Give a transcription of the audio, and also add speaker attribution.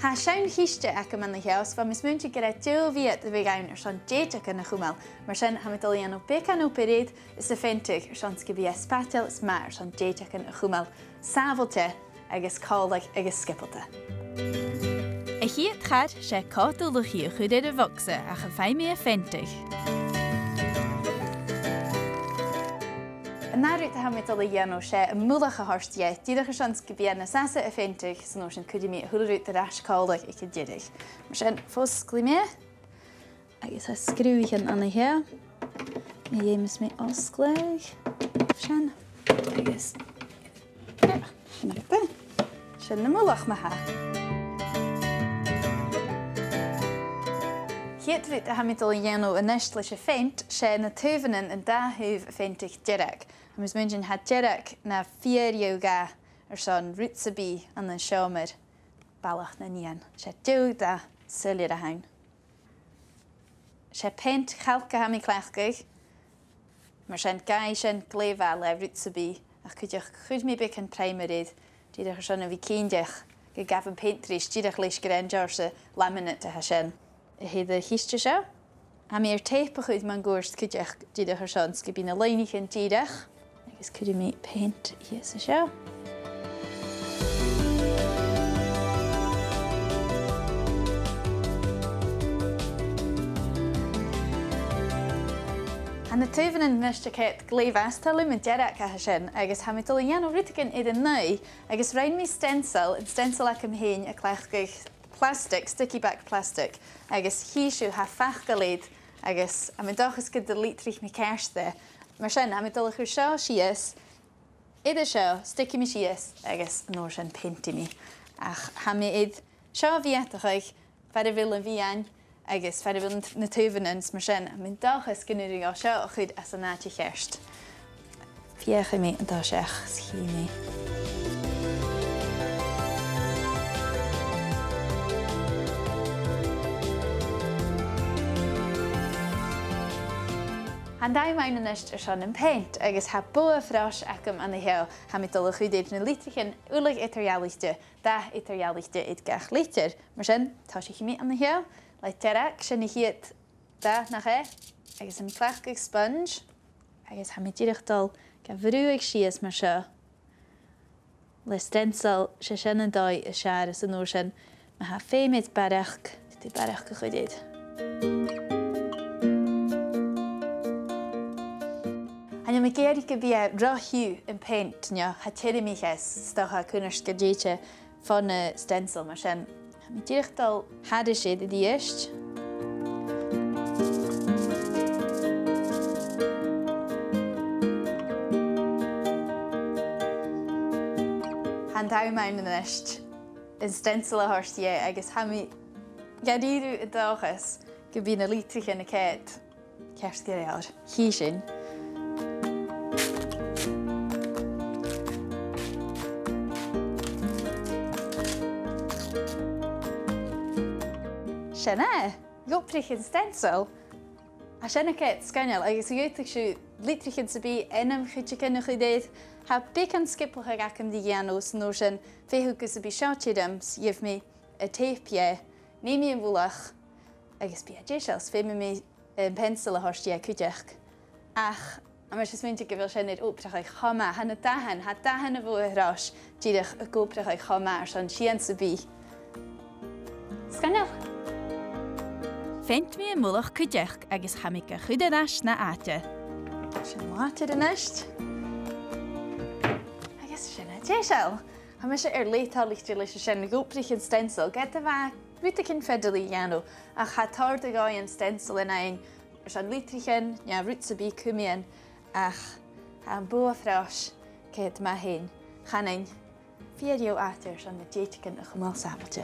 Speaker 1: Tá sean híiste acu man na heas, fa mis muinte go raibh dúhíad a bheith ann ar sean déiteach na chumail, mar sin ha dul dhéanamh becan ó peréad is a féinteach ar sean go bhí spáteal is mar sean déiteach na chumail, sábhalte agus cálaigh agus skipalta.
Speaker 2: A chiad chad sé cáúlachaí a chudéad a bhocsa a go féimé a féinteach.
Speaker 1: An náirúta ha dul dhéanamh sé múlacha thorstaí, díadach sean go bhíanna sasa a féinteach san nó sin chuidimí a thuúrút a rás cálaigh i go ddíireach. Mar sin fós glímé agus a scrúchan anna he. Mi dhémas mé osclaigh sin agus sin na múlach mathe. Chiadrút a ha dul dhéanamh in éist leis a féint sé na tuhanan an dáthúh a féinteach deireach. Mus muintin ha deireach na fíorga ar sean rútsabí an an seomar bailach na nían. Sé dúg da sulir a hain. Sé peint chalca ha mi cleachgaigh, mar sin gai sin gléimhá le rútsabí ach chuideach chuid mi bic an primarid díadach ar sean a bhí céindeach go gafan peintris díadach leis go raindear sa laminate a ha sin. I héad a híiste seo. Ha mi ar teipa chuid man gúirst chuideach díadach ar sean go bí na léinich an díadach. Agus chuidir mé paint híos a seo. An na tuhanan meiste céit gléimhheastalú me deireach a sin, agus ha dul dhéanamh ritagin iad an nui, agus rain mi stencil ach am héin a cleachgaigh plastic, sticky back plastic, agus híisiú ha fachgaléad agus a dachas go de lítrich mi ceirste. Mar sin ha dul chu seo síos, iad seo sticky mi síos agus nóir sin painti mi. Ach ha mi iad seo bhíatachaich feidir bhil an bhíain agus feidir bhil na tuhanans mar sin ha dachas gnuúí á seo a chud as an náte cheirst. Fiacha mi an dá seach schí mi. An daimhain an ist ar sean an paint agus ha bua frás acum an na heo ha mi dul a chuidéad na lítrichin úlaigh itarhealaiste, da itarhealaiste iad gach lítir. Mar sin, tá sé chimí an na heo, le deireach sin na hiad da nach é, agus an cleachgaigh sponge, agus ha mi díreach dul go bhrúigh síos mar seo. Le stencil sé sin an dóigh a sear as an nóir sin, ma ha féimid barach, tí barach go chuidéad. An me géir go bhí rathú in paint ha tíimiches stocha chunas go déite fan na stencil mar sin. Ha mi díreachtal hada siad a díist. Han daimhain an ist in stencil a thorstaí agus ha mi gadíú a dáchas go bhí na lítrich in na céit ceist go réir. Hí sin. Sinna, goprich in stencil. A sinna céit scanneal agus dhéiteach siú lítrichin sa bí inam chuide cinna chuidéad, ha becan skipalcha gacam di ghéanú san nóir sin féthú sa bí seátídams dhéobh mi a téipé, néimi an bhúlach agus bí a déisials féimi mi an pencil a thorstaí chuideach. Ach, a mar is muinte go bhfuil sin iad óprach ag chama, ha dahan a bhua rás díadach a góprach ag chama ar san sian sa bí. Scanneal.
Speaker 2: Féint mi an múlach chuideach agus hamig a chud anas na áte.
Speaker 1: Sin láte an ist. Agus sin a déisial. Ha me sé ar létálachtí leis sin na góprich an stencil, get a bheith rútacin fedalí dhéanú ach ha táir a gáin an stencil in ain ar san lítrichin, rútsabí cumíon ach ha an bua frás céad ma héin. Chanin, fíorú átar san na déitecin a chumáil sábailte.